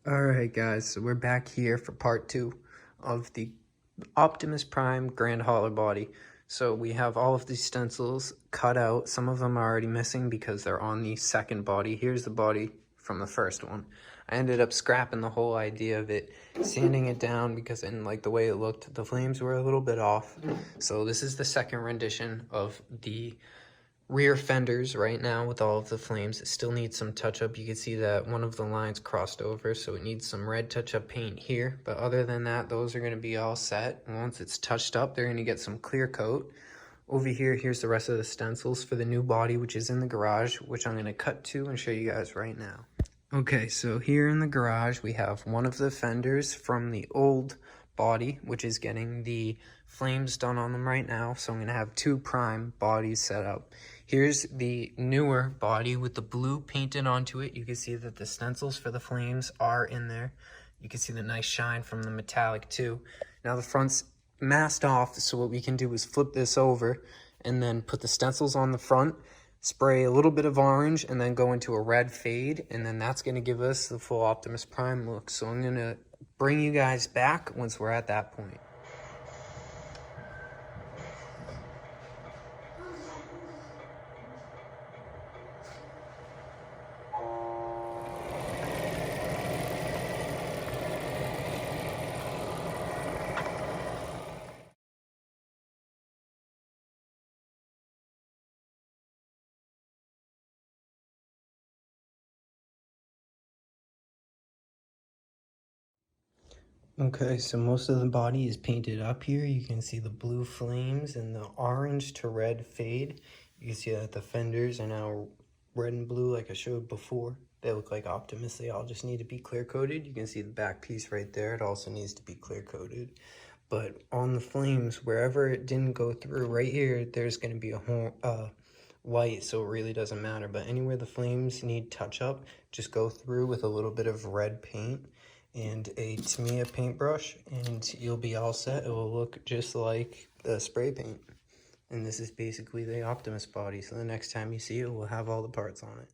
Alright guys, so we're back here for part 2 of the Optimus Prime Grand Hauler body. So we have all of these stencils cut out. Some of them are already missing because they're on the second body. Here's the body from the first one. I ended up scrapping the whole idea of it, sanding it down because I didn't like the way it looked. The flames were a little bit off. So this is the second rendition of the rear fenders right now with all of the flames. It still needs some touch up. You can see that one of the lines crossed over, so it needs some red touch up paint here, but other than that, those are going to be all set. And once it's touched up, they're going to get some clear coat. Over here, here's the rest of the stencils for the new body, which is in the garage, which I'm going to cut to and show you guys right now. Okay, so here in the garage we have one of the fenders from the old body, which is getting the flames done on them right now. So I'm going to have 2 prime bodies set up. Here's the newer body with the blue painted onto it. You can see that the stencils for the flames are in there. You can see the nice shine from the metallic too. Now the front's masked off, so what we can do is flip this over and then put the stencils on the front, spray a little bit of orange, and then go into a red fade, and then that's going to give us the full Optimus Prime look. So I'm going to bring you guys back once we're at that point. Okay, so most of the body is painted up here. You can see the blue flames and the orange to red fade. You can see that the fenders are now red and blue like I showed before. They look like Optimus. They all just need to be clear coated. You can see the back piece right there. It also needs to be clear coated. But on the flames, wherever it didn't go through, right here, there's going to be a white, so it really doesn't matter. But anywhere the flames need touch up, just go through with a little bit of red paint and a Tamiya paintbrush, and you'll be all set. It will look just like the spray paint. And this is basically the Optimus body, so the next time you see it, we'll have all the parts on it.